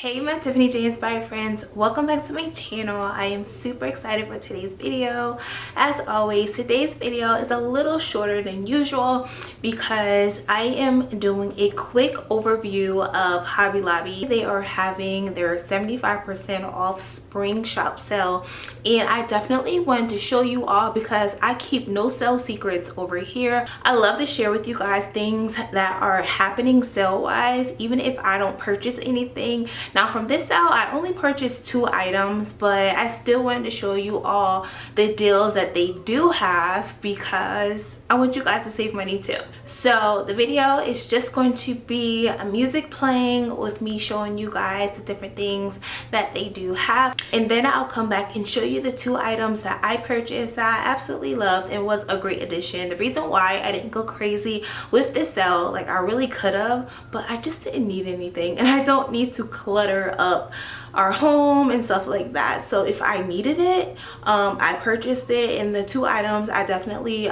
Hey my Tiffany J Inspired friends, welcome back to my channel. I am super excited for today's video. As always, today's video is a little shorter than usual because I am doing a quick overview of Hobby Lobby. They are having their 75% off spring shop sale, and I definitely wanted to show you all because I keep no sale secrets over here. I love to share with you guys things that are happening sale wise, even if I don't purchase anything. Now from this sale, I only purchased 2 items, but I still wanted to show you all the deals that they do have because I want you guys to save money too. So the video is just going to be a music playing with me showing you guys the different things that they do have. And then I'll come back and show you the 2 items that I purchased that I absolutely loved and was a great addition. The reason why I didn't go crazy with this sale, like I really could have, but I just didn't need anything, and I don't need to clutter up our home and stuff like that. So if I needed it, I purchased it, and the 2 items I definitely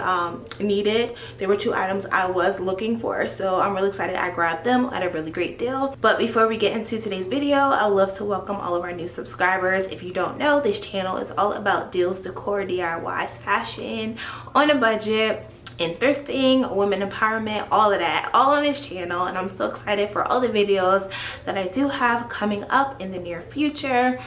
needed. There were 2 items I was looking for, so I'm really excited I grabbed them at a really great deal. But before we get into today's video, I'd love to welcome all of our new subscribers. If you don't know, this channel is all about deals, decor, DIYs, fashion on a budget, and thrifting, women empowerment, all of that, all on this channel. And I'm so excited for all the videos that I do have coming up in the near future.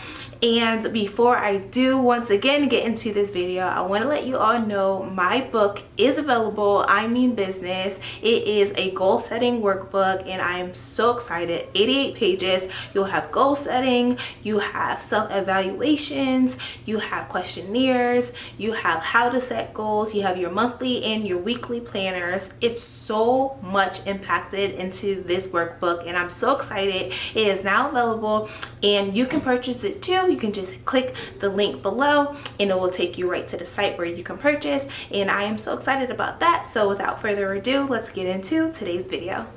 And before I do once again get into this video, I want to let you all know my book is available. I Mean Business. It is a goal setting workbook, and I am so excited. 88 pages. You'll have goal setting, you have self-evaluations, you have questionnaires, you have how to set goals, you have your monthly and your weekly planners. It's so much impacted into this workbook, and I'm so excited. It is now available, and you can purchase it too. You can just click the link below and it will take you right to the site where you can purchase, and I am so excited about that. So without further ado, let's get into today's video.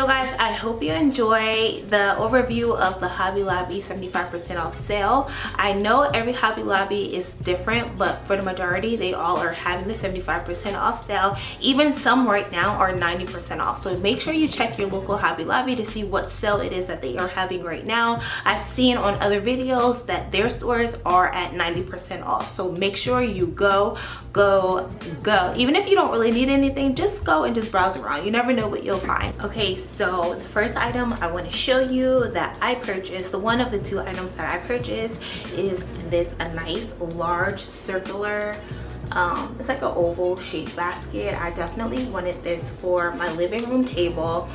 guys, I hope you enjoy the overview of the Hobby Lobby 75% off sale. I know every Hobby Lobby is different, but for the majority, they all are having the 75% off sale. Even some right now are 90% off. So make sure you check your local Hobby Lobby to see what sale it is that they are having right now. I've seen on other videos that their stores are at 90% off. So make sure you go. Even if you don't really need anything, just go and just browse around. You never know what you'll find. Okay, so the first item I want to show you that I purchased, the one of the two items that I purchased, is this a nice large circular it's like an oval shaped basket. I definitely wanted this for my living room table,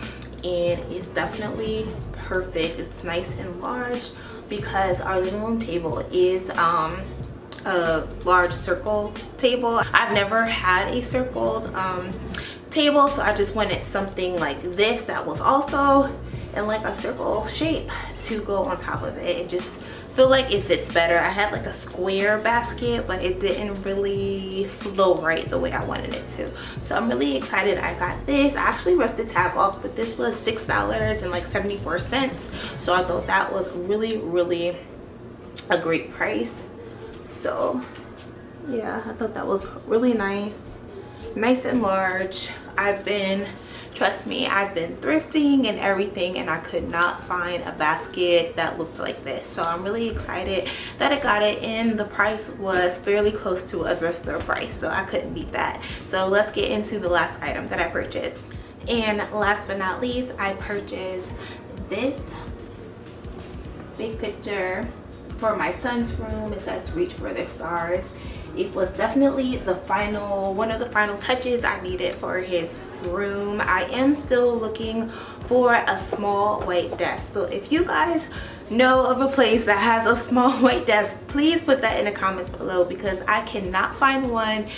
and it's definitely perfect. It's nice and large because our living room table is a large circle table. I've never had a circled table, so I just wanted something like this that was also in like a circle shape to go on top of it. It just feel like it fits better. I had like a square basket, but it didn't really flow right the way I wanted it to. So I'm really excited I got this. I actually ripped the tag off, but this was $6.74. So I thought that was really a great price. So yeah, I thought that was really nice and large. Trust me, I've been thrifting and everything, and I could not find a basket that looked like this. So I'm really excited that I got it, and the price was fairly close to a thrift store price, so I couldn't beat that. So let's get into the last item that I purchased. And last but not least, I purchased this big picture for my son's room. It says reach for the stars. It was definitely one of the final touches I needed for his room. I am still looking for a small white desk. So if you guys know of a place that has a small white desk, please put that in the comments below, because I cannot find one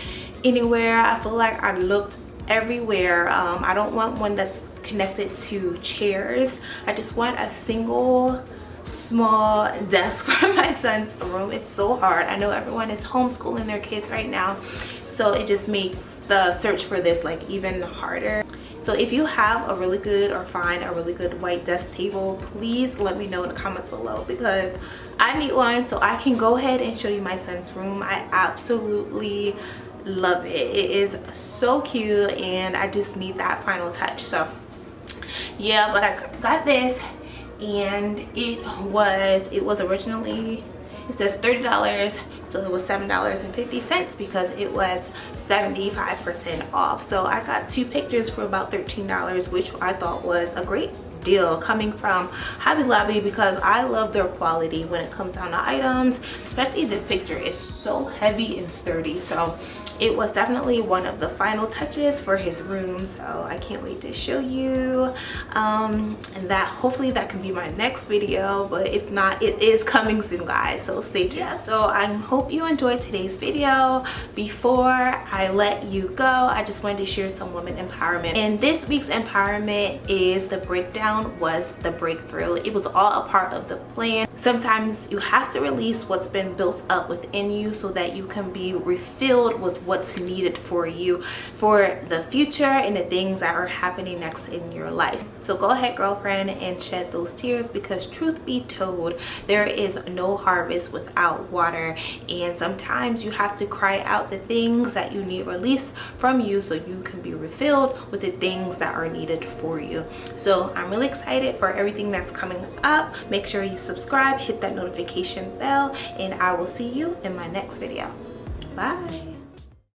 anywhere. I feel like I looked everywhere. I don't want one that's connected to chairs. I just want a single small desk for my son's room. It's so hard. I know everyone is homeschooling their kids right now, so it just makes the search for this like even harder. So if you have a really good or find a really good white desk table, please let me know in the comments below, because I need one so I can go ahead and show you my son's room. I absolutely love it. It is so cute, and I just need that final touch. So yeah, but I got this, and it was originally, it says $30, so it was $7.50 because it was 75% off. So I got two pictures for about $13, which I thought was a great deal coming from Hobby Lobby, because I love their quality when it comes down to items. Especially this picture is so heavy and sturdy, so it was definitely one of the final touches for his room. So I can't wait to show you, and that hopefully that can be my next video, but if not, it is coming soon, guys, so stay tuned. Yeah, so I hope you enjoyed today's video. Before I let you go, I just wanted to share some women empowerment, and this week's empowerment is the breakdown was the breakthrough. It was all a part of the plan. Sometimes you have to release what's been built up within you so that you can be refilled with what's needed for you for the future and the things that are happening next in your life. So go ahead, girlfriend, and shed those tears, because truth be told, there is no harvest without water, and sometimes you have to cry out the things that you need released from you so you can be refilled with the things that are needed for you. So I'm really excited for everything that's coming up. Make sure you subscribe, hit that notification bell, and I will see you in my next video. Bye.